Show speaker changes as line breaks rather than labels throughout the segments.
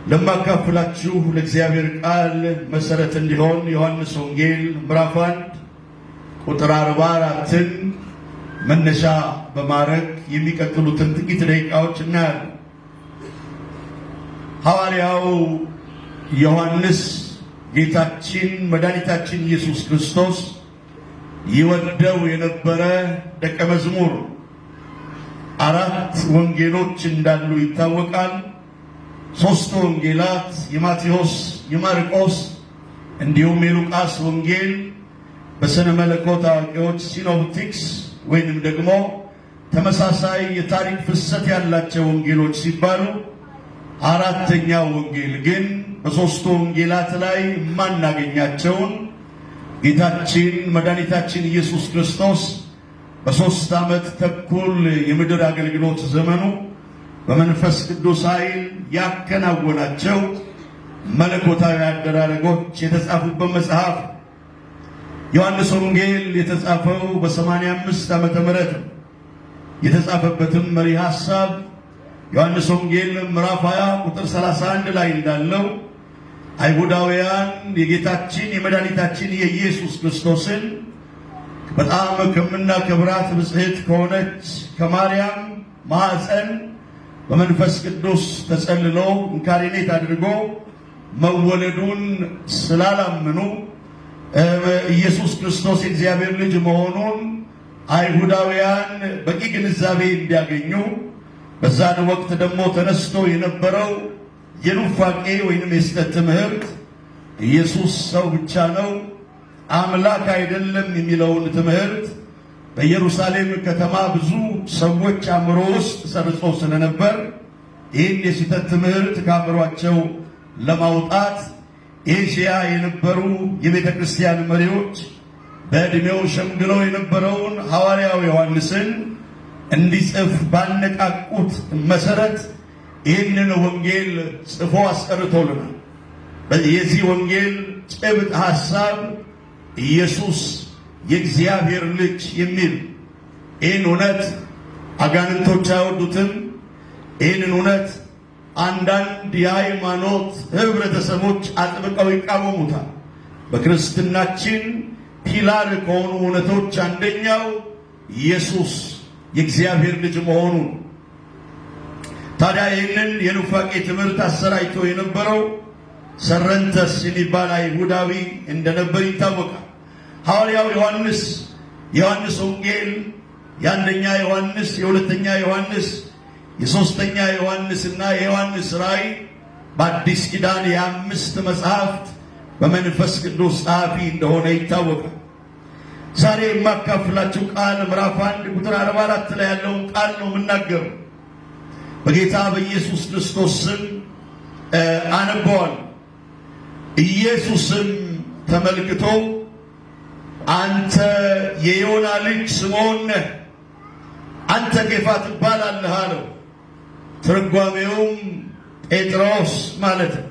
ለማካፈላችሁ ለእግዚአብሔር ቃል መሰረት እንዲሆን ዮሐንስ ወንጌል ምዕራፍ 1 ቁጥር 44ን መነሻ በማድረግ የሚቀጥሉትን ጥቂት ደቂቃዎች እናያለን። ሐዋርያው ዮሐንስ ጌታችን መድኃኒታችን ኢየሱስ ክርስቶስ ይወደው የነበረ ደቀ መዝሙር 4 ወንጌሎች እንዳሉ ይታወቃል። 3 ወንጌላት የማቴዎስ፣ የማርቆስ እንዲሁም የሉቃስ ወንጌል በስነ መለኮት አዋቂዎች ሲኖፕቲክስ ወይንም ደግሞ ተመሳሳይ የታሪክ ፍሰት ያላቸው ወንጌሎች ሲባሉ፣ 4ኛው ወንጌል ግን በ3 ወንጌላት ላይ ማናገኛቸውን ጌታችን መድኃኒታችን ኢየሱስ ክርስቶስ በ3 ዓመት ተኩል የምድር አገልግሎት ዘመኑ በመንፈስ ቅዱስ ኃይል ያከናወናቸው መለኮታዊ አደራረጎች የተጻፉበት መጽሐፍ። ዮሐንስ ወንጌል የተጻፈው በ85 ዓመተ ምህረት የተጻፈበትም መሪ ሐሳብ ዮሐንስ ወንጌል ምዕራፍ 20 ቁጥር 31 ላይ እንዳለው አይሁዳውያን የጌታችን የመድኃኒታችን የኢየሱስ ክርስቶስን በጣም ከምናከብራት ብጽሕት ከሆነች ከማርያም ማኅፀን በመንፈስ ቅዱስ ተጸልሎ ኢንካርኔት አድርጎ መወለዱን ስላላመኑ ኢየሱስ ክርስቶስ የእግዚአብሔር ልጅ መሆኑን አይሁዳውያን በቂ ግንዛቤ እንዲያገኙ በዛን ወቅት ደግሞ ተነስቶ የነበረው የኑፋቄ ወይንም የስህተት ትምህርት ኢየሱስ ሰው ብቻ ነው አምላክ አይደለም የሚለውን ትምህርት በኢየሩሳሌም ከተማ ብዙ ሰዎች አእምሮ ውስጥ ሰርጾ ስለነበር ይህን የስህተት ትምህርት ከአእምሯቸው ለማውጣት ኤዥያ የነበሩ የቤተ ክርስቲያን መሪዎች በዕድሜው ሸምግለው የነበረውን ሐዋርያው ዮሐንስን እንዲጽፍ ባነቃቁት መሰረት ይህንን ወንጌል ጽፎ አስቀርቶልናል። የዚህ ወንጌል ጭብጥ ሐሳብ ኢየሱስ የእግዚአብሔር ልጅ የሚል ይህን እውነት አጋንንቶች አይወዱትም። ይህንን እውነት አንዳንድ የሃይማኖት ህብረተሰቦች አጥብቀው ይቃወሙታል። በክርስትናችን ፒላር ከሆኑ እውነቶች አንደኛው ኢየሱስ የእግዚአብሔር ልጅ መሆኑ። ታዲያ ይህንን የኑፋቄ ትምህርት አሰራጭቶ የነበረው ሰረንተስ የሚባል አይሁዳዊ እንደነበር ይታወቃል። ሐዋርያው ዮሐንስ ወንጌል የአንደኛ ዮሐንስ፣ የሁለተኛ ዮሐንስ፣ የሶስተኛ ዮሐንስ እና የዮሐንስ ራእይ በአዲስ ኪዳን የ5 መጽሐፍት በመንፈስ ቅዱስ ጸሐፊ እንደሆነ ይታወቃል። ዛሬ የማካፍላችሁ ቃል ምዕራፍ 1 ቁጥር 44 ላይ ያለውን ቃል ነው የምናገረው። በጌታ በኢየሱስ ክርስቶስ ስም አነበዋል። ኢየሱስም ተመልክቶ አንተ የዮና ልጅ ስምዖን ነህ፣ አንተ ኬፋ ትባላለህ አለው። ትርጓሜውም ጴጥሮስ ማለት ነው።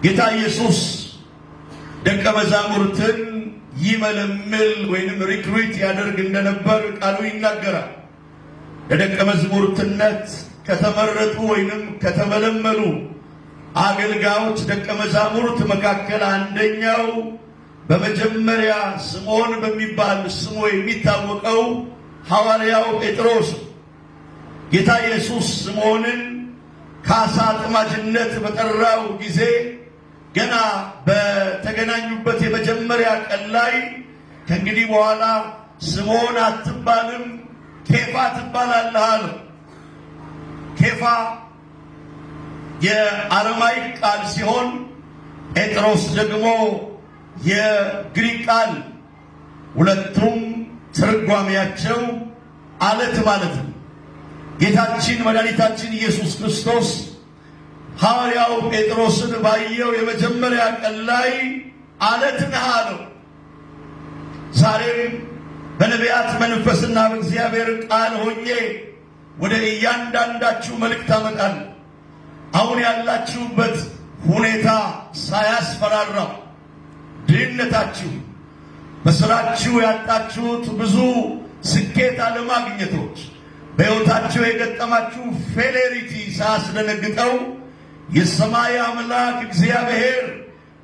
ጌታ ኢየሱስ ደቀ መዛሙርትን ይመለምል ወይንም ሪክሩት ያደርግ እንደነበር ቃሉ ይናገራል። ለደቀ መዝሙርትነት ከተመረጡ ወይንም ከተመለመሉ አገልጋዮች ደቀ መዛሙርት መካከል አንደኛው በመጀመሪያ ስምዖን በሚባል ስሙ የሚታወቀው ሐዋርያው ጴጥሮስ። ጌታ ኢየሱስ ስምዖንን ከዓሣ አጥማጅነት በጠራው ጊዜ ገና በተገናኙበት የመጀመሪያ ቀን ላይ ከእንግዲህ በኋላ ስምዖን አትባልም ኬፋ ትባላለህ አለው። ኬፋ የአረማይክ ቃል ሲሆን ጴጥሮስ ደግሞ የግሪክ ቃል፣ ሁለቱም ትርጓሜያቸው አለት ማለት ነው። ጌታችን መድኃኒታችን ኢየሱስ ክርስቶስ ሐዋርያው ጴጥሮስን ባየው የመጀመሪያ ቀን ላይ አለት ነህ አለው። ዛሬም በነቢያት መንፈስና በእግዚአብሔር ቃል ሆኜ ወደ እያንዳንዳችሁ መልእክት አመጣለሁ። አሁን ያላችሁበት ሁኔታ ሳያስፈራራ ድህነታችሁ፣ በስራችሁ ያጣችሁት ብዙ ስኬት አለማግኘቶች፣ በሕይወታችሁ የገጠማችሁ ፌሌሪቲ ሳያስደነግጠው የሰማይ አምላክ እግዚአብሔር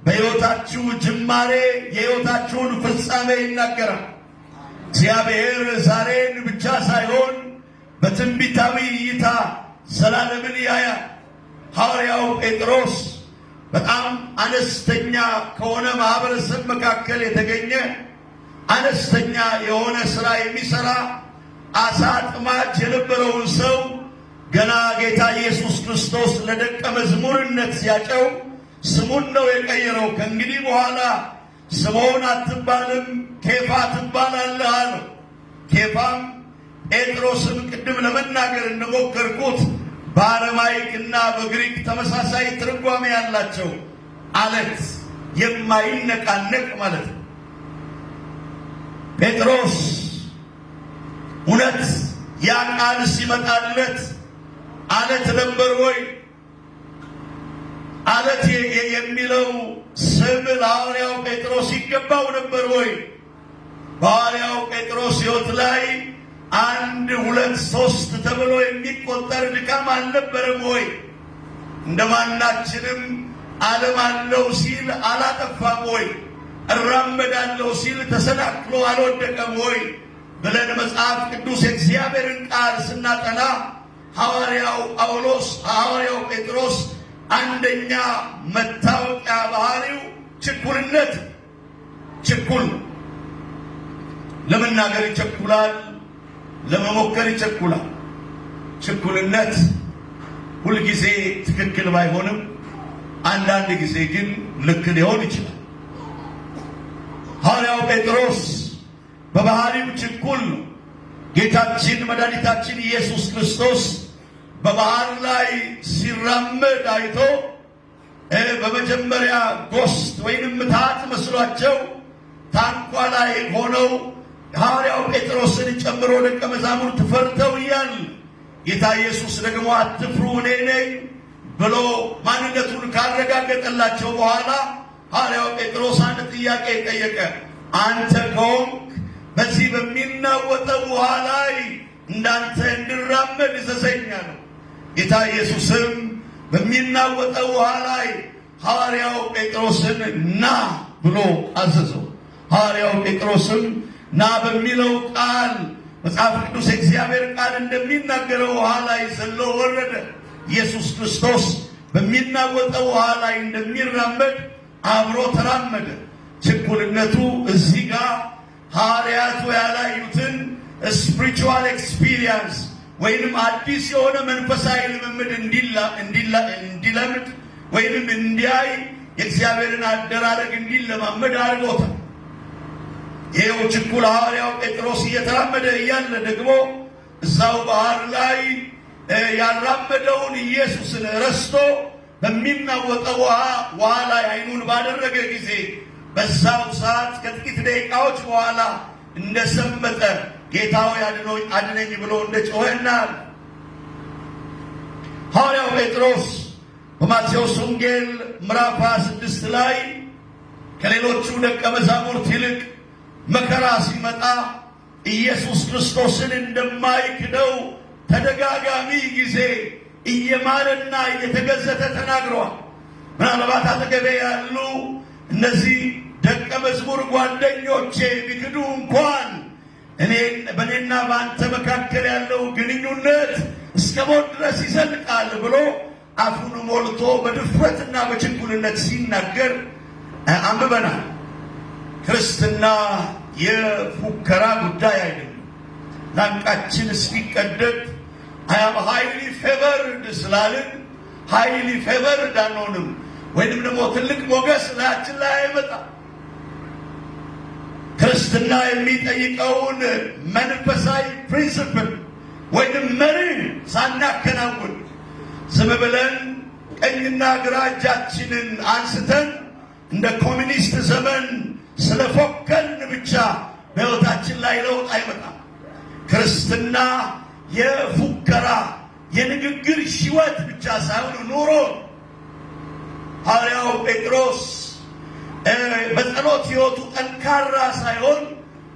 በሕይወታችሁ ጅማሬ የሕይወታችሁን ፍጻሜ ይናገራል። እግዚአብሔር ዛሬን ብቻ ሳይሆን በትንቢታዊ እይታ ዘላለምን ያያል። ሐዋርያው ጴጥሮስ በጣም አነስተኛ ከሆነ ማህበረሰብ መካከል የተገኘ አነስተኛ የሆነ ሥራ የሚሠራ አሳ አጥማጅ የነበረውን ሰው ገና ጌታ ኢየሱስ ክርስቶስ ለደቀ መዝሙርነት ሲያጨው ስሙን ነው የቀየረው። ከእንግዲህ በኋላ ስምዖን አትባልም ኬፋ ትባላለህ አለው። ኬፋም ጴጥሮስም ቅድም ለመናገር እንደሞከርኩት በአረማይክና በግሪክ ተመሳሳይ ትርጓሜ ያላቸው አለት፣ የማይነቃነቅ ማለት ነው። ጴጥሮስ እውነት ያ ቃል ሲመጣለት አለት ነበር ወይ? አለት የሚለው ስም ለሐዋርያው ጴጥሮስ ይገባው ነበር ወይ? በሐዋርያው ጴጥሮስ ሕይወት ላይ 1 2 3 ተብሎ የሚቆጠር ድካም አልነበረም ወይ? እንደማናችንም ዓለም አለው ሲል አላጠፋም ወይ? እራመዳለሁ ሲል ተሰናክሎ አልወደቀም ወይ ብለን መጽሐፍ ቅዱስ የእግዚአብሔርን ቃል ስናጠና ሐዋርያው ጳውሎስ ሐዋርያው ጴጥሮስ አንደኛ መታወቂያ ባህሪው ችኩልነት። ችኩል ለመናገር ይቸኩላል፣ ለመሞከር ይቸኩላል። ችኩልነት ሁልጊዜ ትክክል ባይሆንም አንዳንድ ጊዜ ግን ልክ ሊሆን ይችላል። ሐዋርያው ጴጥሮስ በባህሪው ችኩል ነው። ጌታችን መድኃኒታችን ኢየሱስ ክርስቶስ በባህር ላይ ሲራመድ አይቶ በመጀመሪያ ጎስት ወይንም ምትሃት መስሏቸው ታንኳ ላይ ሆነው ሐዋርያው ጴጥሮስን ጨምሮ ደቀ መዛሙርት ፈርተው እያል ጌታ ኢየሱስ ደግሞ አትፍሩ እኔ ነኝ ብሎ ማንነቱን ካረጋገጠላቸው በኋላ ሐዋርያው ጴጥሮስ አንድ ጥያቄ ጠየቀ። አንተ ከሆንክ በዚህ በሚናወጠው ውሃ ላይ እንዳንተ እንድራመድ እዘዘኝ አለው። ጌታ ኢየሱስም በሚናወጠው ውሃ ላይ ሐዋርያው ጴጥሮስን ና ብሎ አዘዘው። ሐዋርያው ጴጥሮስም ና በሚለው ቃል መጽሐፍ ቅዱስ የእግዚአብሔር ቃል እንደሚናገረው ውሃ ላይ ዘሎ ወረደ። ኢየሱስ ክርስቶስ በሚናወጠው ውሃ ላይ እንደሚራመድ አብሮ ተራመደ። ችኩልነቱ እዚህ ጋር ሐዋርያቱ ያላዩትን ስፒሪቹዋል ኤክስፒሪየንስ ወይንም አዲስ የሆነ መንፈሳዊ ልምምድ እንዲለምድ ወይንም እንዲያይ የእግዚአብሔርን አደራረግ እንዲለማመድ አድርጎታል። ይሄው ችኩል ሐዋርያው ጴጥሮስ እየተራመደ እያለ ደግሞ እዛው ባህር ላይ ያራመደውን ኢየሱስን ረስቶ በሚናወጠው ውሃ ላይ አይኑን ባደረገ ጊዜ በዛው ሰዓት ከጥቂት ደቂቃዎች በኋላ እንደሰመጠ ጌታው አድነኝ ብሎ እንደጮኸና ሐዋርያው ጴጥሮስ በማቴዎስ ወንጌል ምዕራፍ 26 ላይ ከሌሎቹ ደቀ መዛሙርት ይልቅ መከራ ሲመጣ ኢየሱስ ክርስቶስን እንደማይክደው ተደጋጋሚ ጊዜ እየማለና እየተገዘተ ተናግሯል። ምናልባት አጠገቤ ያሉ እነዚህ ደቀ መዝሙር ጓደኞቼ ቢክዱ እንኳን በእኔና በአንተ መካከል ያለው ግንኙነት እስከ ሞት ድረስ ይዘልቃል ብሎ አፉን ሞልቶ በድፍረትና በችኩልነት ሲናገር አንብበናል። ክርስትና የፉከራ ጉዳይ አይደለም። ላንቃችን እስኪቀደድ አያም ሃይሊ ፌቨርድ ስላልን ሃይሊ ፌቨርድ አንሆንም፣ ወይንም ደግሞ ትልቅ ሞገስ ላያችን ላይ አይመጣም። ክርስትና የሚጠይቀውን መንፈሳዊ ፕሪንስፕል ወይንም መርህ ሳናከናውን ዝም ብለን ቀኝና ግራ እጃችንን አንስተን እንደ ኮሚኒስት ዘመን ስለፎከርን ብቻ በሕይወታችን ላይ ለውጥ አይመጣም። ክርስትና የፉከራ የንግግር ሕይወት ብቻ ሳይሆን ኑሮ። ሐዋርያው ጴጥሮስ በጸሎት ሕይወቱ ጠንካራ ሳይሆን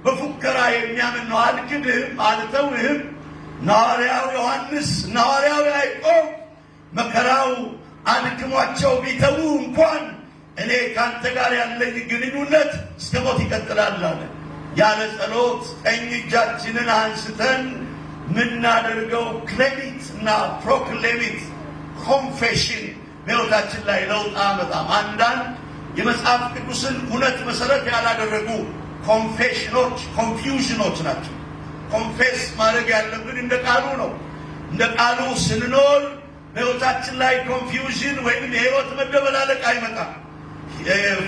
በፉከራ የሚያምን ነው። አልክድህም፣ አልተውህም። ሐዋርያው ዮሐንስ፣ ሐዋርያው ያዕቆብ መከራው አድክሟቸው ቢተዉ እንኳን እኔ ካንተ ጋር ያለኝ ግንኙነት እስከ ሞት ይቀጥላል አለ። ያለ ጸሎት ቀኝ እጃችንን አንስተን ምናደርገው ክሌሚት እና ፕሮክሌሚት ኮንፌሽን በሕይወታችን ላይ ለውጥ አመጣም። አንዳንድ የመጽሐፍ ቅዱስን እውነት መሰረት ያላደረጉ ኮንፌሽኖች ኮንፊውዥኖች ናቸው። ኮንፌስ ማድረግ ያለብን እንደ ቃሉ ነው። እንደ ቃሉ ስንኖር በሕይወታችን ላይ ኮንፊውዥን ወይም የሕይወት መደበላለቅ አይመጣም።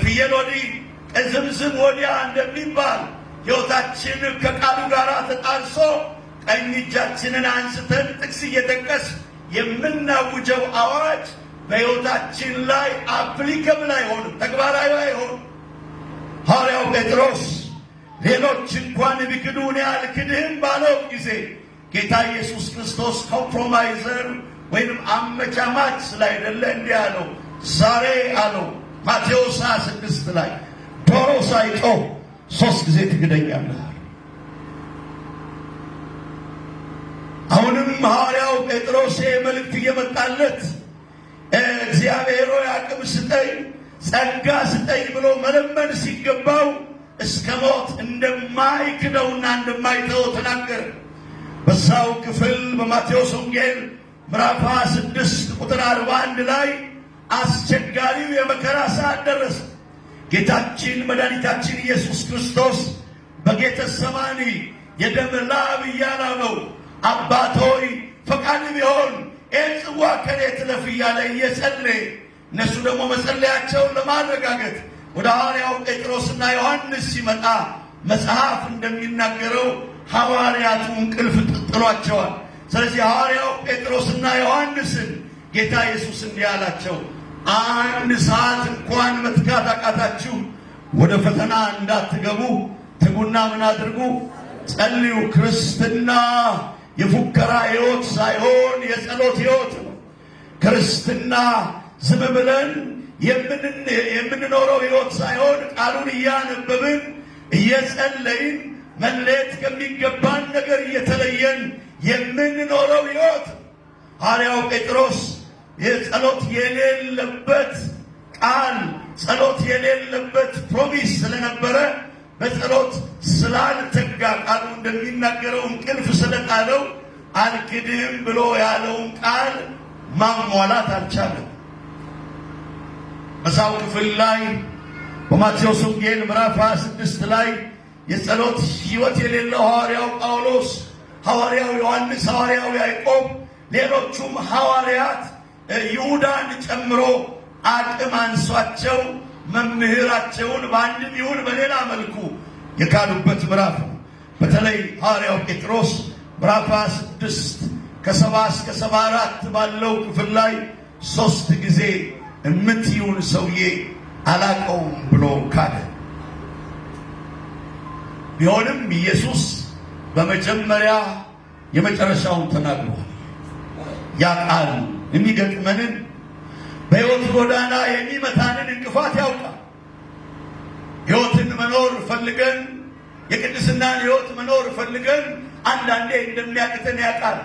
ፍየል ወዲህ ቅዝምዝም ወዲያ እንደሚባል ሕይወታችን ከቃሉ ጋር ተጣርሶ ቀኝ እጃችንን አንስተን ጥቅስ እየጠቀስ የምናውጀው አዋጅ በሕይወታችን ላይ አፕሊከብል አይሆንም፣ ተግባራዊ አይሆንም። ሐዋርያው ጴጥሮስ ሌሎች እንኳን ቢክዱ እኔ አልክድህም ባለው ጊዜ ጌታ ኢየሱስ ክርስቶስ ኮምፕሮማይዘር ወይም አመቻማች ስላይደለ እንዲህ አለው፣ ዛሬ አለው ማቴዎስ 26 ላይ ዶሮ ሳይጮህ 3 ጊዜ ትክደኛለህ። አሁንም ሐዋርያው ጴጥሮስ መልእክት እየመጣለት እግዚአብሔር ሆይ አቅም ስጠኝ፣ ጸጋ ስጠኝ ብሎ መለመን ሲገባው እስከ ሞት እንደማይክደውና እንደማይተው ተናገረ። በዛው ክፍል በማቴዎስ ወንጌል ምዕራፍ 26 ቁጥር 41 ላይ አስቸጋሪው የመከራ ሰዓት ደረሰ። ጌታችን መድኃኒታችን ኢየሱስ ክርስቶስ በጌተሰማኒ የደም ላብ እያላበው አባት ሆይ ፈቃድ ቢሆን ይህን ጽዋ ከኔ ትለፍ እያለ እየጸለየ እነሱ ደግሞ መጸለያቸውን ለማረጋገጥ ወደ ሐዋርያው ጴጥሮስና ዮሐንስ ሲመጣ መጽሐፍ እንደሚናገረው ሐዋርያቱ እንቅልፍ ጥሏቸዋል። ስለዚህ ሐዋርያው ጴጥሮስና ዮሐንስን ጌታ ኢየሱስ እንዲህ አላቸው፣ 1 ሰዓት እንኳን መትጋት አቃታችሁ፣ ወደ ፈተና እንዳትገቡ ትጉና ምን አድርጉ? ጸልዩ። ክርስትና የፉከራ ሕይወት ሳይሆን የጸሎት ሕይወት ነው። ክርስትና ዝም ብለን የምንኖረው ሕይወት ሳይሆን ቃሉን እያነበብን እየጸለይን መለየት ከሚገባን ነገር እየተለየን የምንኖረው ሕይወት። ሐዋርያው ጴጥሮስ የጸሎት የሌለበት ቃል ጸሎት የሌለበት ፕሮሚስ ስለነበረ በጸሎት ስላልተጋ ቃሉ እንደሚናገረው እንቅልፍ ስለጣለው አልክድህም ብሎ ያለውን ቃል ማሟላት አልቻለም። በዛው ክፍል ላይ በማቴዎስ ወንጌል ምዕራፍ 26 ላይ የጸሎት ሕይወት የሌለው ሐዋርያው ጳውሎስ፣ ሐዋርያው ዮሐንስ፣ ሐዋርያው ያዕቆብ፣ ሌሎቹም ሐዋርያት ይሁዳን ጨምሮ አቅም አንሷቸው መምህራቸውን በአንድም ይሁን በሌላ መልኩ የካዱበት ምዕራፍ ነው። በተለይ ሐዋርያው ጴጥሮስ ምዕራፍ 26 ከ70 እስከ 74 ባለው ክፍል ላይ 3 ጊዜ እምትይውን ሰውዬ አላቀውም ብሎ ካደ። ቢሆንም ኢየሱስ በመጀመሪያ የመጨረሻውን ተናግሯል። ያ ቃል የሚገጥመንን በሕይወት ጎዳና የሚመታንን እንቅፋት ያውቃል። ሕይወትን መኖር ፈልገን የቅድስናን ሕይወት መኖር ፈልገን አንዳንዴ እንደሚያቅተን ያውቃል።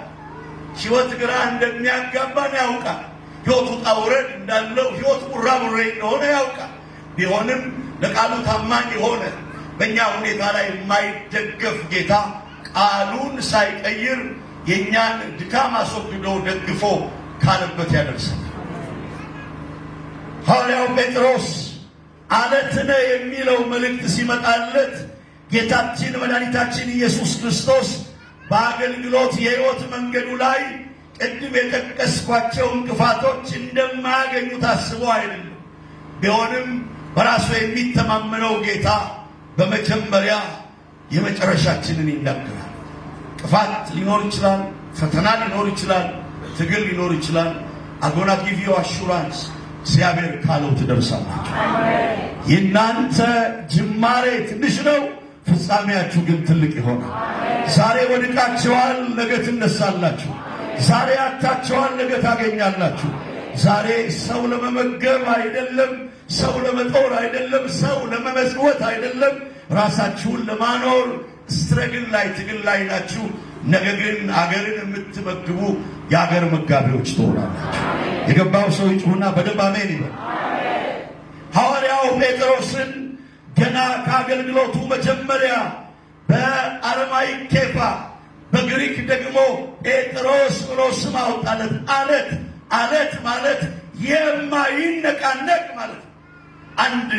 ሕይወት ግራ እንደሚያጋባን ያውቃል። ሕይወት ውጣ ውረድ እንዳለው ሕይወት ቡራቡሬ እንደሆነ ያውቃል። ቢሆንም ለቃሉ ታማኝ የሆነ በእኛ ሁኔታ ላይ የማይደገፍ ጌታ ቃሉን ሳይቀይር የእኛን ድካም አስወግዶ ደግፎ ካለበት ያደርሰን። ሐዋርያው ጴጥሮስ አለት ነህ የሚለው መልእክት ሲመጣለት ጌታችን መድኃኒታችን ኢየሱስ ክርስቶስ በአገልግሎት የሕይወት መንገዱ ላይ ቅድም የጠቀስኳቸው እንቅፋቶች እንደማያገኙ ታስቦ አይደለም። ቢሆንም በራሱ የሚተማመነው ጌታ በመጀመሪያ የመጨረሻችንን ይናገራል። እንቅፋት ሊኖር ይችላል፣ ፈተና ሊኖር ይችላል፣ ትግል ሊኖር ይችላል። አጎና ጊቭ ዩ አሹራንስ እግዚአብሔር ካለው ትደርሳላችሁ። የእናንተ ጅማሬ ትንሽ ነው፣ ፍጻሜያችሁ ግን ትልቅ ይሆናል። ዛሬ ወድቃችኋል፣ ነገ ትነሳላችሁ። ዛሬ አጥታችኋል፣ ነገ ታገኛላችሁ። ዛሬ ሰው ለመመገብ አይደለም፣ ሰው ለመጦር አይደለም፣ ሰው ለመመጽወት አይደለም፣ ራሳችሁን ለማኖር ስትረግል ላይ ትግል ላይ ናችሁ። ነገ ግን አገርን የምትመግቡ የአገር መጋቢዎች ትሆናላችሁ። የገባው ሰው ይጩህና በደንብ አሜን ይበል። ሐዋርያው ጴጥሮስን ገና ከአገልግሎቱ መጀመሪያ በአረማይክ ኬፋ በግሪክ ደግሞ ጴጥሮስ ብሎ ስም አወጣለት። አለት ማለት የማይነቃነቅ ማለት ነው። አንድ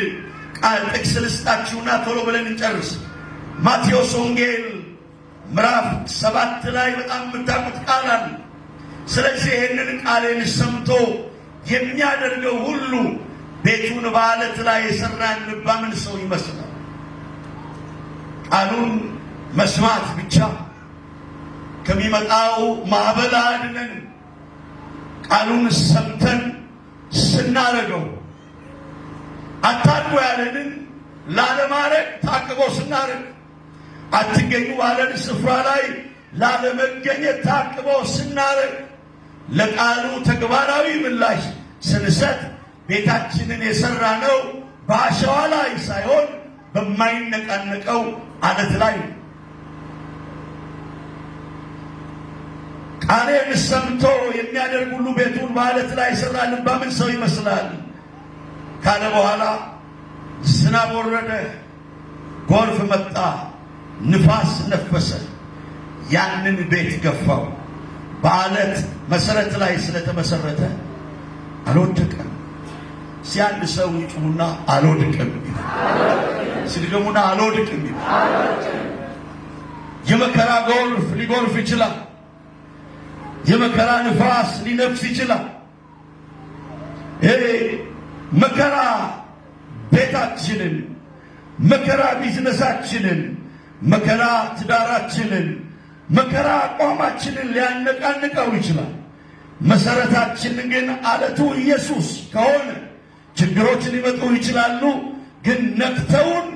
ቃል ጥቅስ ልስጣችሁና ቶሎ ብለን እንጨርስ። ማቴዎስ ወንጌል ምዕራፍ 7 ላይ በጣም የምታውቁት ቃል አለ። ስለዚህ ይህንን ቃሌን ሰምቶ የሚያደርገው ሁሉ ቤቱን በአለት ላይ የሰራ ልባምን ሰው ይመስላል። ቃሉን መስማት ብቻ ከሚመጣው ማዕበል አድነን። ቃሉን ሰምተን ስናረገው አታድርጉ ያለንን ላለማድረግ ታቅቦ ስናረግ፣ አትገኙ ባለን ስፍራ ላይ ላለመገኘት ታቅቦ ስናረግ፣ ለቃሉ ተግባራዊ ምላሽ ስንሰጥ ቤታችንን የሰራ ነው በአሸዋ ላይ ሳይሆን በማይነቃነቀው አለት ላይ። ቃሌን ሰምቶ የሚያደርግ ሁሉ ቤቱን በአለት ላይ የሰራ ልባምን ሰው ይመስላል ካለ በኋላ ዝናብ ወረደ፣ ጎርፍ መጣ፣ ንፋስ ነፈሰ፣ ያንን ቤት ገፋው። በአለት መሰረት ላይ ስለተመሰረተ አልወደቀም። ሲያንድ ሰው ይጩሁና አልወድቅም፣ ሲድገሙና አልወድቅም። የመከራ ጎርፍ ሊጎርፍ ይችላል። የመከራ ንፋስ ሊነፍስ ይችላል። መከራ ቤታችንን፣ መከራ ቢዝነሳችንን፣ መከራ ትዳራችንን፣ መከራ አቋማችንን ሊያነቃንቀው ይችላል። መሰረታችን ግን አለቱ ኢየሱስ ከሆነ ችግሮች ሊመጡ ይችላሉ። ግን ነክተውን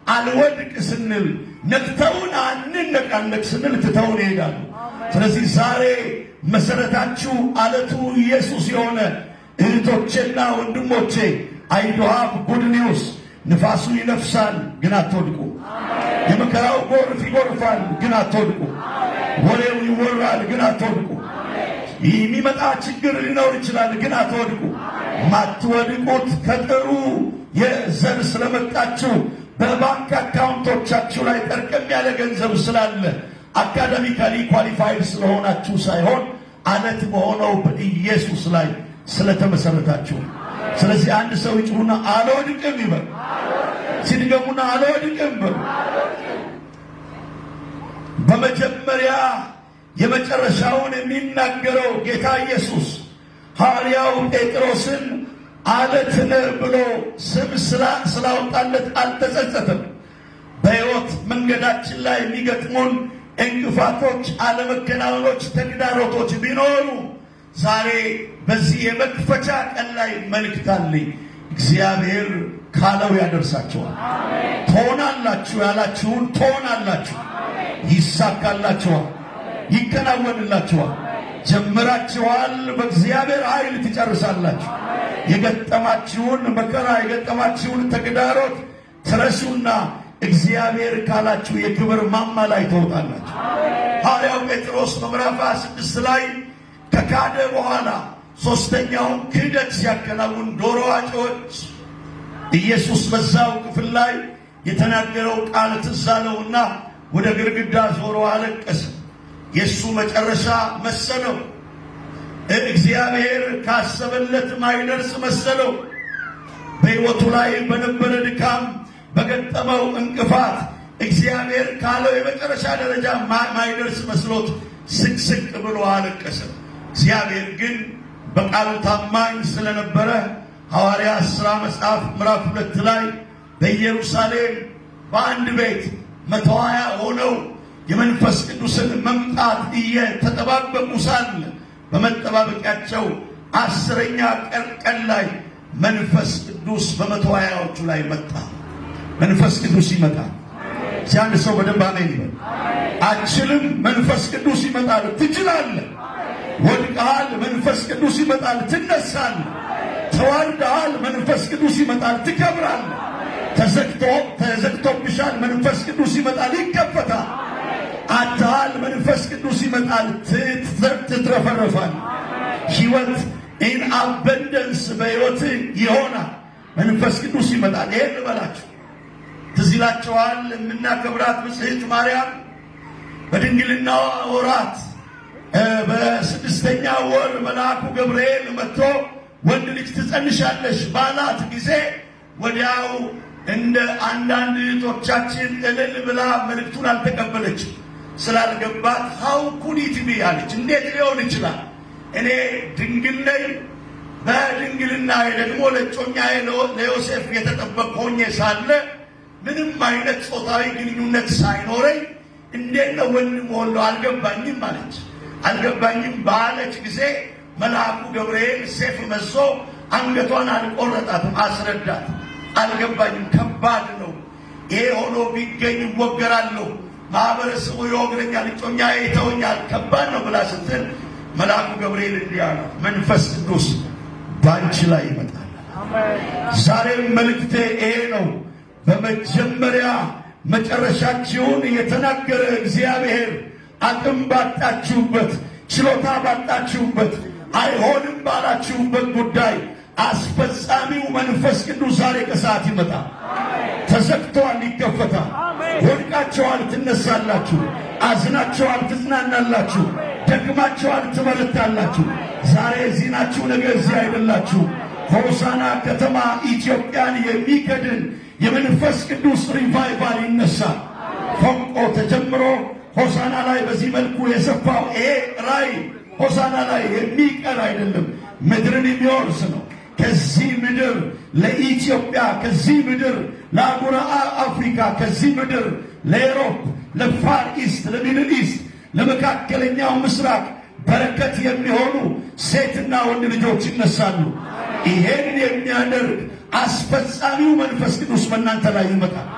አልወድቅ ስንል፣ ነክተውን አንነቃነቅ ስንል ትተውን ይሄዳሉ። ስለዚህ ዛሬ መሰረታችሁ አለቱ ኢየሱስ የሆነ እህቶቼና ወንድሞቼ አይዶሃብ ጉድ ኒውስ። ንፋሱ ይነፍሳል ግን አትወድቁ። የመከራው ጎርፍ ይጎርፋል ግን አትወድቁ። ወሬው ይወራል ግን አትወድቁ። የሚመጣ ችግር ሊኖር ይችላል ግን አትወድቁ። ማትወድቁት ከጥሩ የዘር ስለመጣችሁ በባንክ አካውንቶቻችሁ ላይ ጠርቀም ያለ ገንዘብ ስላለ አካዳሚካሊ ኳሊፋይድ ስለሆናችሁ ሳይሆን አለት በሆነው በኢየሱስ ላይ ስለተመሰረታችሁ። ስለዚህ አንድ ሰው ይጩሁና አልወድቅም ይበል። ሲድገሙና አልወድቅም በሉ። በመጀመሪያ የመጨረሻውን የሚናገረው ጌታ ኢየሱስ ሐዋርያው ጴጥሮስን አለት ነህ ብሎ ስም ስላወጣለት አልተጸጸተም። በሕይወት መንገዳችን ላይ የሚገጥሙን እንቅፋቶች፣ አለመከናወኖች፣ ተግዳሮቶች ቢኖሩ ዛሬ በዚህ የመክፈቻ ቀን ላይ መልእክት አለኝ። እግዚአብሔር ካለው ያደርሳችኋል። ትሆናላችሁ ያላችሁን ትሆናላችሁ። ይሳካላችኋል፣ ይከናወንላችኋል። ጀምራችኋል፣ በእግዚአብሔር ኃይል ትጨርሳላችሁ። የገጠማችሁን መከራ፣ የገጠማችሁን ተግዳሮት ትረሱና እግዚአብሔር ካላችሁ የክብር ማማ ላይ ትወጣላችሁ። ሐዋርያው ጴጥሮስ በምዕራፍ 26 ላይ ከካደ በኋላ ሦስተኛውን ክህደት ሲያከናውን ዶሮ አጮች። ኢየሱስ በዛው ክፍል ላይ የተናገረው ቃል ትዝ አለውና ወደ ግድግዳ ዞሮ አለቀሰ። የእሱ መጨረሻ መሰለው። እግዚአብሔር ካሰበለት ማይደርስ መሰለው። በሕይወቱ ላይ በነበረ ድካም፣ በገጠመው እንቅፋት እግዚአብሔር ካለው የመጨረሻ ደረጃ ማይደርስ መስሎት ስቅስቅ ብሎ አለቀሰ። እግዚአብሔር ግን በቃሉ ታማኝ ስለነበረ ሐዋርያት ሥራ መጽሐፍ ምዕራፍ 2 ላይ በኢየሩሳሌም በአንድ ቤት 120 ሆነው የመንፈስ ቅዱስን መምጣት እየተጠባበቁ ሳለ በመጠባበቂያቸው 10ኛ ቀን ላይ መንፈስ ቅዱስ በ120ዎቹ ላይ መጣ። መንፈስ ቅዱስ ይመጣል። ሲያንድ ሰው በደንብ አሜን ይበል። አችልም፣ መንፈስ ቅዱስ ይመጣል። ትችላለህ። ወድቀሃል፣ መንፈስ ቅዱስ ይመጣል። ትነሳለህ። ተዋርደሃል፣ መንፈስ ቅዱስ ይመጣል። ትከብራለህ። ተዘግቶብሻል፣ መንፈስ ቅዱስ ይመጣል። ይከፈታል። አታል መንፈስ ቅዱስ ይመጣል፣ ትትረፈረፋል። ሕይወት ኢን አበንደንስ በሕይወት ይሆናል። መንፈስ ቅዱስ ይመጣል። ይሄን ልበላችሁ፣ ትዝ ይላችኋል የምናከብራት ብጽሕት ማርያም በድንግልና ወራት በስድስተኛ ወር መልአኩ ገብርኤል መጥቶ ወንድ ልጅ ትጸንሻለሽ ባላት ጊዜ ወዲያው እንደ አንዳንድ እህቶቻችን እልል ብላ መልእክቱን አልተቀበለችም። ስላልገባት ሀው ኩዲት ቢ አለች። እንዴት ሊሆን ይችላል? እኔ ድንግል ነኝ፣ በድንግልና ደግሞ ለጮኛዬ ለዮሴፍ የተጠበቅ ሆኜ ሳለ ምንም አይነት ጾታዊ ግንኙነት ሳይኖረኝ እንዴት ነው ወንድ መሆን? አልገባኝም አለች። አልገባኝም ባለች ጊዜ መልአኩ ገብርኤል ሴፍ መሶ አንገቷን አልቆረጣትም፣ አስረዳት። አልገባኝም፣ ከባድ ነው፣ ይሄ ሆኖ ቢገኝ እወገራለሁ፣ ማህበረሰቡ ይወግረኛል፣ እጮኛዬ ይተወኛል፣ ከባድ ነው ብላ ስትል መልአኩ ገብርኤል እንዲህ አለ፣ መንፈስ ቅዱስ ባንቺ ላይ ይመጣል። ዛሬም መልእክቴ ይሄ ነው። በመጀመሪያ መጨረሻችሁን የተናገረ እግዚአብሔር አቅም ባጣችሁበት፣ ችሎታ ባጣችሁበት፣ አይሆንም ባላችሁበት ጉዳይ አስፈጻሚው መንፈስ ቅዱስ ዛሬ ከሰዓት ይመጣል። ተዘግተዋል፣ ይከፈታል። ወድቃችኋል፣ ትነሳላችሁ። አዝናችኋል፣ ትጽናናላችሁ። ደክማችኋል፣ ትበረታላችሁ። ዛሬ እዚህ ናችሁ፣ ነገ እዚህ አይደላችሁ። ሆሳና ከተማ ኢትዮጵያን የሚከድን የመንፈስ ቅዱስ ሪቫይቫል ይነሳል። ፎንቆ ተጀምሮ ሆሳና ላይ በዚህ መልኩ የሰፋው ይሄ ራእይ ሆሳና ላይ የሚቀር አይደለም፣ ምድርን የሚወርስ ነው። ከዚህ ምድር ለኢትዮጵያ፣ ከዚህ ምድር ለአህጉረ አፍሪካ፣ ከዚህ ምድር ለኤሮፕ፣ ለፋር ኢስት፣ ለሚድል ኢስት፣ ለመካከለኛው ምስራቅ በረከት የሚሆኑ ሴትና ወንድ ልጆች ይነሳሉ። ይሄን የሚያደርግ አስፈጻሚው መንፈስ ቅዱስ በእናንተ ላይ ይመጣል።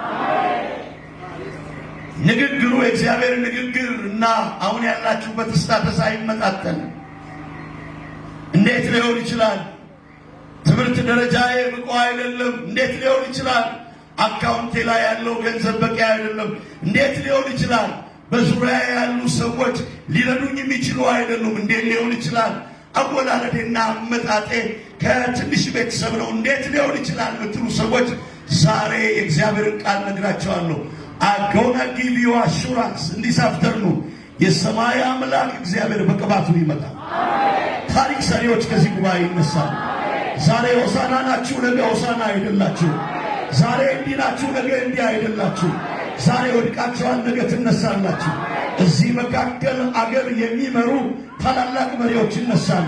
ንግግሩ የእግዚአብሔር ንግግር እና አሁን ያላችሁበት ስታተስ አይመጣጠንም። እንዴት ሊሆን ይችላል? ትምህርት ደረጃዬ ብቁ አይደለም። እንዴት ሊሆን ይችላል? አካውንቴ ላይ ያለው ገንዘብ በቂ አይደለም። እንዴት ሊሆን ይችላል? በዙሪያ ያሉ ሰዎች ሊረዱኝ የሚችሉ አይደሉም። እንዴት ሊሆን ይችላል? አወላለዴና አመጣጤ ከትንሽ ቤተሰብ ነው። እንዴት ሊሆን ይችላል የምትሉ ሰዎች ዛሬ የእግዚአብሔርን ቃል ነግራቸዋለሁ። አጎና ጊቭ ዩ አሹራንስ እንዲሳፍተርኑ የሰማይ አምላክ እግዚአብሔር በቅባቱ ይመጣል። ታሪክ ሰሪዎች ከዚህ ጉባኤ ይነሳሉ። ዛሬ ሆሳና ናችሁ፣ ነገ ሆሳና አይደላችሁ። ዛሬ እንዲህ ናችሁ፣ ነገ እንዲህ አይደላችሁ። ዛሬ ወድቃችኋል፣ ነገ ትነሳላችሁ። እዚህ መካከል አገር የሚመሩ ታላላቅ መሪዎች ይነሳሉ።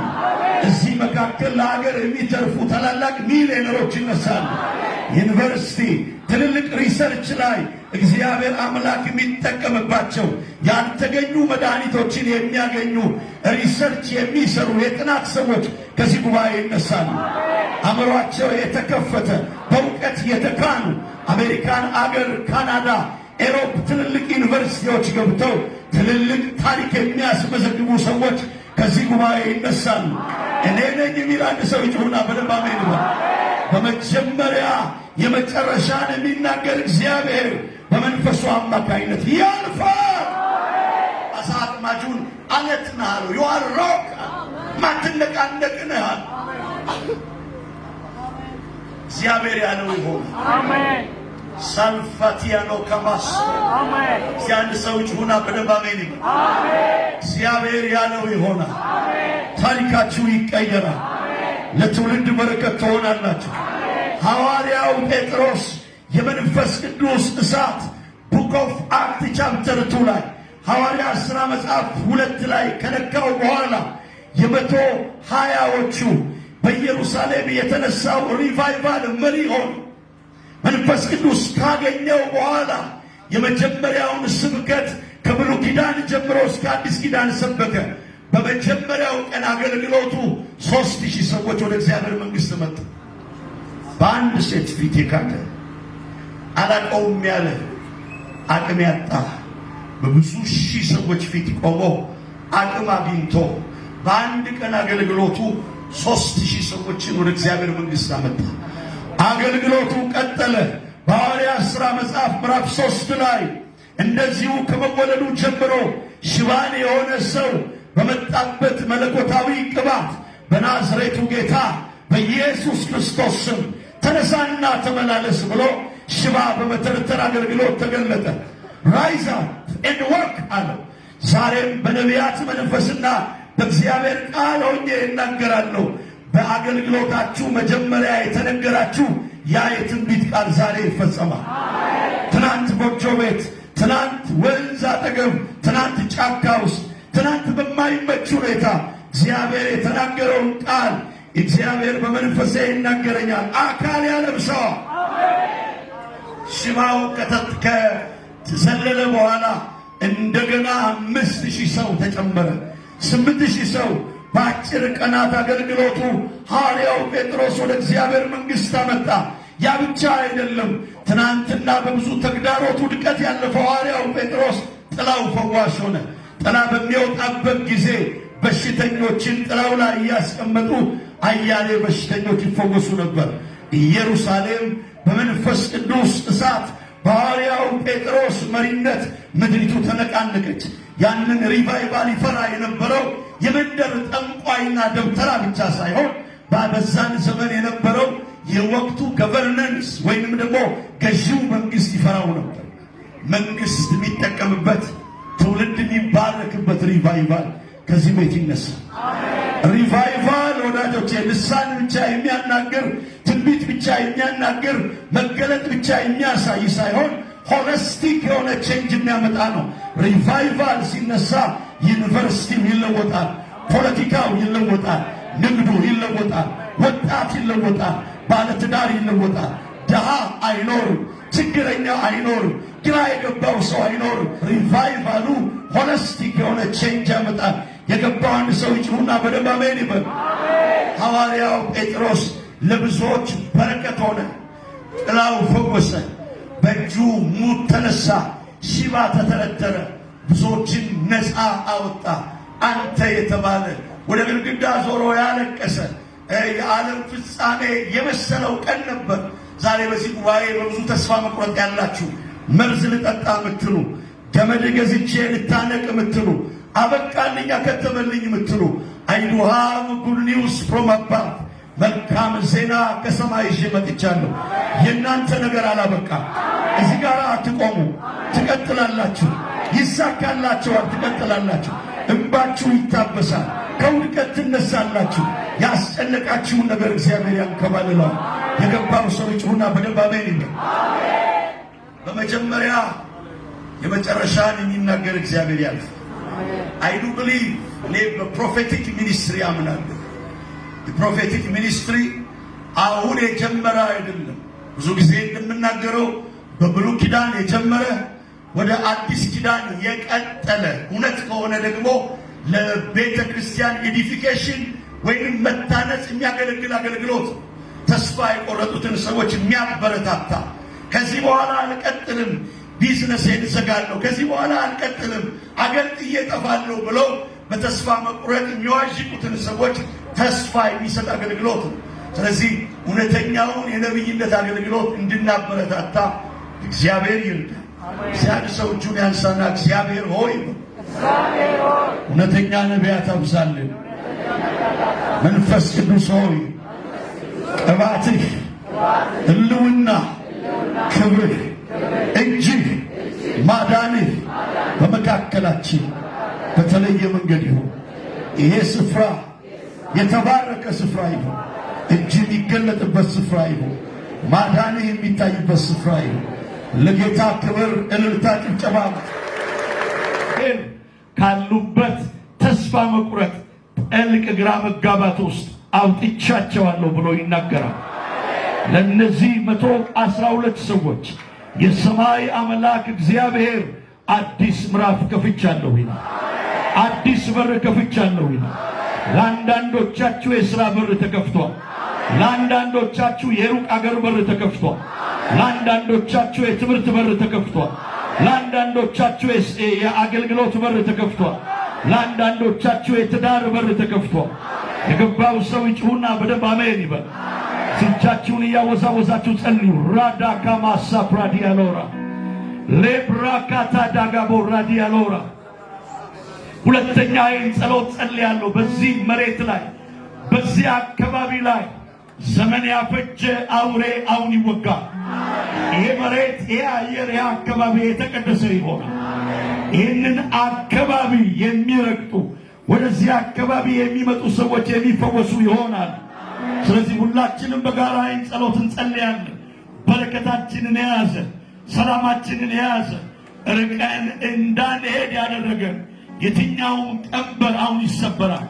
እዚህ መካከል ለአገር የሚተርፉ ታላላቅ ሚሊዮነሮች ይነሳሉ። ዩኒቨርሲቲ፣ ትልልቅ ሪሰርች ላይ እግዚአብሔር አምላክ የሚጠቀምባቸው ያልተገኙ መድኃኒቶችን የሚያገኙ ሪሰርች የሚሰሩ የጥናት ሰዎች ከዚህ ጉባኤ ይነሳሉ። አእምሯቸው የተከፈተ በእውቀት የተካኑ አሜሪካን አገር፣ ካናዳ፣ ኤሮፕ ትልልቅ ዩኒቨርሲቲዎች ገብተው ትልልቅ ታሪክ የሚያስመዘግቡ ሰዎች ከዚህ ጉባኤ ይነሳሉ። እኔ ነኝ የሚል አንድ ሰው ይጩህና በደንብ አሜን ይበል። በመጀመሪያ የመጨረሻን የሚናገር እግዚአብሔር በመንፈሱ አማካይነት ያልፋል። አሳ አጥማጁን አለት ነህ አለው። ዩ አር ሮክ ማትነቃነቅ ነህ አለ። እግዚአብሔር ያለው ይሆናል። አሜን። ሳልፋቲያኖ ከማስ አሜን። ሲያንድ ሰው ይሁና በደንብ አሜን ይበል። አሜን። እግዚአብሔር ያለው ይሆናል። አሜን። ታሪካችሁ ይቀየራል። ለትውልድ በረከት ትሆናላችሁ። ሐዋርያው ጴጥሮስ የመንፈስ ቅዱስ እሳት ቡክ ኦፍ አክት ቻፕተር 2 ላይ ሐዋርያ ሥራ መጽሐፍ 2 ላይ ከነካው በኋላ 120ዎቹ በኢየሩሳሌም የተነሳው ሪቫይቫል መሪ ሆኑ። መንፈስ ቅዱስ ካገኘው በኋላ የመጀመሪያውን ስብከት ከብሉይ ኪዳን ጀምሮ እስከ አዲስ ኪዳን ሰበከ። በመጀመሪያው ቀን አገልግሎቱ 3000 ሰዎች ወደ እግዚአብሔር መንግሥት መጡ። በአንድ ሴት ፊት የካደ አላቀውም ያለ አቅም ያጣ በብዙ ሺህ ሰዎች ፊት ቆሞ አቅም አግኝቶ በአንድ ቀን አገልግሎቱ 3000 ሰዎችን ወደ እግዚአብሔር መንግሥት አመጣ። አገልግሎቱ ቀጠለ። በሐዋርያት ሥራ መጽሐፍ ምዕራፍ 3 ላይ እንደዚሁ ከመወለዱ ጀምሮ ሽባን የሆነ ሰው በመጣበት መለኮታዊ ቅባት በናዝሬቱ ጌታ በኢየሱስ ክርስቶስ ስም ተነሳና ተመላለስ ብሎ ሽባ በመተርተር አገልግሎት ተገለጠ። ራይዝ አፕ ኤንድ ወርክ አለው። ዛሬም በነቢያት መንፈስና በእግዚአብሔር ቃል ሆኜ እናገራለሁ። በአገልግሎታችሁ መጀመሪያ የተነገራችሁ ያ የትንቢት ቃል ዛሬ ይፈጸማል። ትናንት ጎጆ ቤት፣ ትናንት ወንዝ አጠገብ፣ ትናንት ጫካ ውስጥ፣ ትናንት በማይመች ሁኔታ እግዚአብሔር የተናገረውን ቃል እግዚአብሔር በመንፈሴ ይናገረኛል። አካል ያለብሰዋል። ሽባው ከተዘለለ በኋላ እንደገና 5000 ሰው ተጨመረ። 8000 ሰው በአጭር ቀናት አገልግሎቱ ሐዋርያው ጴጥሮስ ወደ እግዚአብሔር መንግሥት አመጣ። ያ ብቻ አይደለም። ትናንትና በብዙ ተግዳሮት ውድቀት ያለፈው ሐዋርያው ጴጥሮስ ጥላው ፈዋሽ ሆነ። ጥላ በሚወጣበት ጊዜ በሽተኞችን ጥላው ላይ እያስቀመጡ አያሌ በሽተኞች ይፈወሱ ነበር። ኢየሩሳሌም በመንፈስ ቅዱስ እሳት በሐዋርያው ጴጥሮስ መሪነት ምድሪቱ ተነቃነቀች። ያንን ሪቫይቫል ይፈራ የነበረው የመንደር ጠንቋይና ደብተራ ብቻ ሳይሆን በዛን ዘመን የነበረው የወቅቱ ገቨርነንስ ወይንም ደግሞ ገዢው መንግስት ይፈራው ነበር። መንግስት የሚጠቀምበት ትውልድ የሚባረክበት ሪቫይቫል ከዚህ ቤት ይነሳ። ሪቫይቫል ወዳጆቼ ልሳን ብቻ የሚያናገር ትንቢት ብቻ የሚያናገር መገለጥ ብቻ የሚያሳይ ሳይሆን ሆሊስቲክ የሆነ ቼንጅ የሚያመጣ ነው። ሪቫይቫል ሲነሳ ዩኒቨርሲቲው ይለወጣል፣ ፖለቲካው ይለወጣል፣ ንግዱ ይለወጣል፣ ወጣት ይለወጣል፣ ባለትዳር ይለወጣል። ድሃ አይኖርም፣ ችግረኛ አይኖርም፣ ግራ የገባው ሰው አይኖርም። ሪቫይቫሉ ሆሊስቲክ የሆነ ቼንጅ ያመጣል። የገባው አንድ ሰው ይጭሁና በደንብ አሜን ይበል። ሐዋርያው ጴጥሮስ ለብዙዎች በረከት ሆነ። ጥላው ፈወሰ። በእጁ ሙት ተነሳ፣ ሽባ ተተረተረ፣ ብዙዎችን ነፃ አወጣ። አንተ የተባለ ወደ ግድግዳ ዞሮ ያለቀሰ የዓለም ፍጻሜ የመሰለው ቀን ነበር። ዛሬ በዚህ ጉባኤ በብዙ ተስፋ መቁረጥ ያላችሁ፣ መርዝ ልጠጣ ምትሉ፣ ገመድ ገዝቼ ልታነቅ ምትሉ፣ አበቃልኝ አከተመልኝ ምትሉ I do have good news from above። መልካም ዜና ከሰማይ ይዤ መጥቻለሁ። የእናንተ ነገር አላበቃም። እዚህ ጋር አትቆሙ፣ ትቀጥላላችሁ። ይሳካላችኋል፣ ትቀጥላላችሁ። እንባችሁ ይታበሳል፣ ከውድቀት ትነሳላችሁ። ያስጨነቃችሁን ነገር እግዚአብሔር ያንከባልለዋል። የገባው ሰው ይጩና በደንብ አሜን ይበል። በመጀመሪያ የመጨረሻን የሚናገር እግዚአብሔር ያልፍ። I do believe እኔ በፕሮፌቲክ ሚኒስትሪ አምናለሁ። የፕሮፌቲክ ሚኒስትሪ አሁን የጀመረ አይደለም። ብዙ ጊዜ እንደምናገረው በብሉይ ኪዳን የጀመረ ወደ አዲስ ኪዳን የቀጠለ እውነት ከሆነ ደግሞ ለቤተ ክርስቲያን ኤዲፊኬሽን ወይም መታነጽ የሚያገለግል አገልግሎት፣ ተስፋ የቆረጡትን ሰዎች የሚያበረታታ፣ ከዚህ በኋላ አልቀጥልም፣ ቢዝነሴን እዘጋለሁ፣ ከዚህ በኋላ አልቀጥልም፣ አገር ጥዬ እጠፋለሁ ብለው በተስፋ መቁረጥ የሚዋዥቁትን ሰዎች ተስፋ የሚሰጥ አገልግሎት ነው። ስለዚህ እውነተኛውን የነብይነት አገልግሎት እንድናበረታታ እግዚአብሔር ይርዳ። እግዚአብሔር ሰው እጁን ያንሳና እግዚአብሔር ሆይ እውነተኛ ነቢያት አብዛልን። መንፈስ ቅዱስ ሆይ ቅባትህ፣ ሕልውና፣ ክብርህ፣ እጅህ፣ ማዳንህ በመካከላችን በተለየ መንገድ ይሁን። ይሄ ስፍራ የተባረከ ስፍራ ይሁን። እጅ የሚገለጥበት ስፍራ ይሁን። ማዳንህ የሚታይበት ስፍራ ይሁን። ለጌታ ክብር፣ እልልታ፣ ጭብጨባ ካሉበት ተስፋ መቁረጥ ጥልቅ ግራ መጋባት ውስጥ አውጥቻቸዋለሁ ብሎ ይናገራል። ለነዚህ 112 ሰዎች የሰማይ አምላክ እግዚአብሔር አዲስ ምዕራፍ ከፍቻለሁ ይላል። አዲስ በር ከፍቻለሁ ይላል። ለአንዳንዶቻችሁ የሥራ በር ተከፍቷል። ለአንዳንዶቻችሁ የሩቅ አገር በር ተከፍቷል። ለአንዳንዶቻችሁ የትምህርት በር ተከፍቷል። ለአንዳንዶቻችሁ የአገልግሎት በር ተከፍቷል። ለአንዳንዶቻችሁ የትዳር በር ተከፍቷል። የገባው ሰው ይጩሁና በደንብ አሜን ይበል። እጃችሁን እያወዛወዛችሁ ጸልዩ። ራዳ ካማሳ ፕራዲያሎራ ሌብራካታ ዳጋቦራ ዲያሎራ ሁለተኛ ይህን ጸሎት ጸልያለሁ። በዚህ መሬት ላይ በዚህ አካባቢ ላይ ዘመን ያፈጀ አውሬ አሁን ይወጋል። ይሄ መሬት፣ ይሄ አየር፣ ይሄ አካባቢ የተቀደሰ ይሆናል። ይህንን አካባቢ የሚረግጡ ወደዚህ አካባቢ የሚመጡ ሰዎች የሚፈወሱ ይሆናል። ስለዚህ ሁላችንም በጋራ ይህን ጸሎት እንጸልያለን። በረከታችንን የያዘ ሰላማችንን የያዘ ርቀን እንዳንሄድ ያደረገን የትኛውን ቀንበር አሁን ይሰበራል።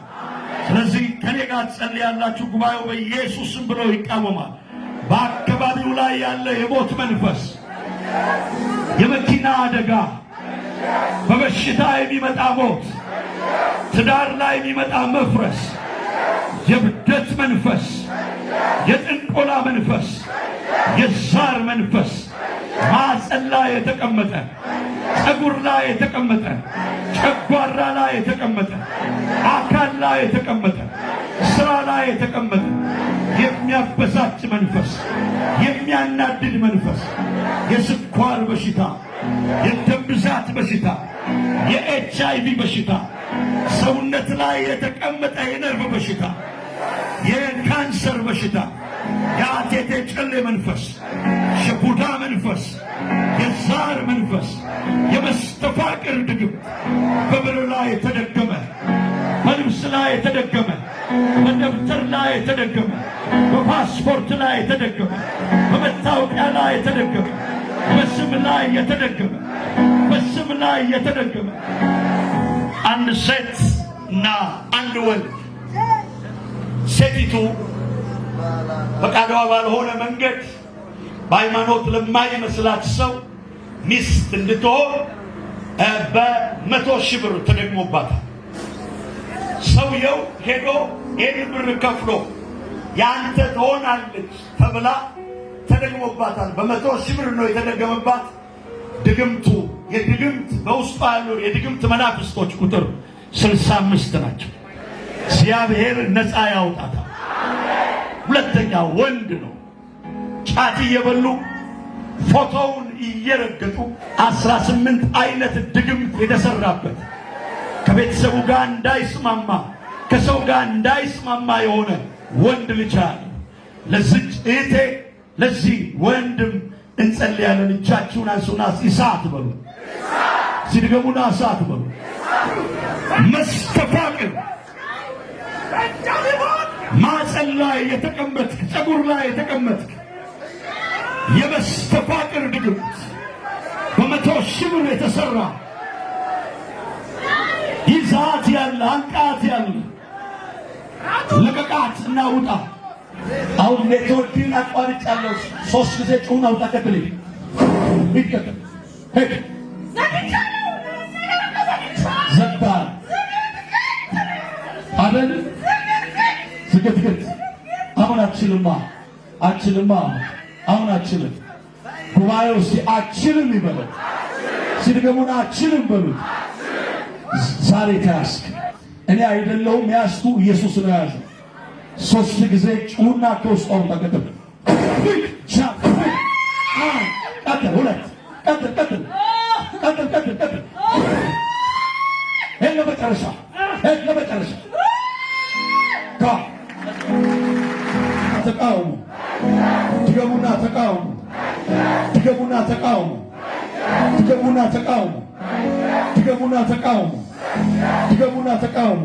ስለዚህ ከኔ ጋር ትጸልያላችሁ። ጉባኤው በኢየሱስም ብሎ ይቃወማል። በአካባቢው ላይ ያለ የሞት መንፈስ፣ የመኪና አደጋ፣ በበሽታ የሚመጣ ሞት፣ ትዳር ላይ የሚመጣ መፍረስ፣ የብደት መንፈስ፣ የጥንቆላ መንፈስ፣ የዛር መንፈስ፣ ማዕፀን ላይ የተቀመጠ፣ ጸጉር ላይ የተቀመጠ፣ ጨጓራ ላይ የተቀመጠ፣ አካል ላይ የተቀመጠ፣ ስራ ላይ የተቀመጠ የሚያበሳጭ መንፈስ፣ የሚያናድድ መንፈስ፣ የስኳር በሽታ፣ የደም ብዛት በሽታ፣ የኤችአይቪ በሽታ፣ ሰውነት ላይ የተቀመጠ የነርቭ በሽታ፣ የካንሰር በሽታ፣ የአቴቴ ጨሌ መንፈስ፣ የቡዳ መንፈስ፣ የዛር መንፈስ፣ የመስተፋቅር ድግም በብር ላይ የተደገመ፣ በልብስ ላይ የተደገመ፣ በደብተር ላይ የተደገመ፣ በፓስፖርት ላይ የተደገመ፣ በመታወቂያ ላይ የተደገመ፣ በስም ላይ የተደገመ፣ በስም ላይ የተደገመ አንድ ሴት እና አንድ ወንድ፣ ሴቲቱ ፈቃዷ ባልሆነ መንገድ በሃይማኖት ለማይመስላት ሰው ሚስት እንድትሆን በ100,000 ብር ተደግሞባታል። ሰውየው ሄዶ ይህን ብር ከፍሎ ያንተ ትሆናለች ተብላ ተደግሞባታል። በ100,000 ብር ነው የተደገመባት። ድግምቱ የድግምት በውስጡ ያሉ የድግምት መናፍስቶች ቁጥር 65 ናቸው። እግዚአብሔር ነፃ ያውጣታል። ሁለተኛ ወንድ ነው። ጫት እየበሉ ፎቶውን እየረገጡ 18 አይነት ድግምት የተሰራበት ከቤተሰቡ ጋር እንዳይስማማ ከሰው ጋር እንዳይስማማ የሆነ ወንድ ልጅ አለ። ለዚህ እህቴ ለዚህ ወንድም እንጸልያለን። እጃችሁን አንሱና እሳት በሉ። ሲድገሙና እሳት በሉ። መስተፋቅር ማዕፀን ላይ የተቀመጥክ፣ ጸጉር ላይ የተቀመጥክ የመስተፋቅር ድግምት በ100,000 ብር የተሰራ ይዛት ያለ አንቃት ያለ ለቀቃት እና ውጣ። አሁን ኔትወርክን አቋርጫለሁ። 3 ጊዜ ጩኸን አውጣ። ቀጥል ይቀጥል ሄድ ዘግታ አበል ዝግትግት አሁን አችልማ አሁን አችልም። ጉባኤው እስቲ አችልም ይበለው። ሲድገሙና አችልም በሉት። ዛሬ ተያዝክ። እኔ አይደለሁም ያዝኩ፣ ኢየሱስ ነው ያዘው። 3 ጊዜ ጩኸና ከውስጥ አውጣ። ቀጥል ቀጥል ሁለት ቀጥል ሄድ ለመጨረሻ ተቃውሙ። ድገሙና ተቃውሙ። ድገሙና ተቃውሙ። ድገሙና ተቃውሙ። ድገሙና ተቃውሙ። ድገሙና ተቃውሙ።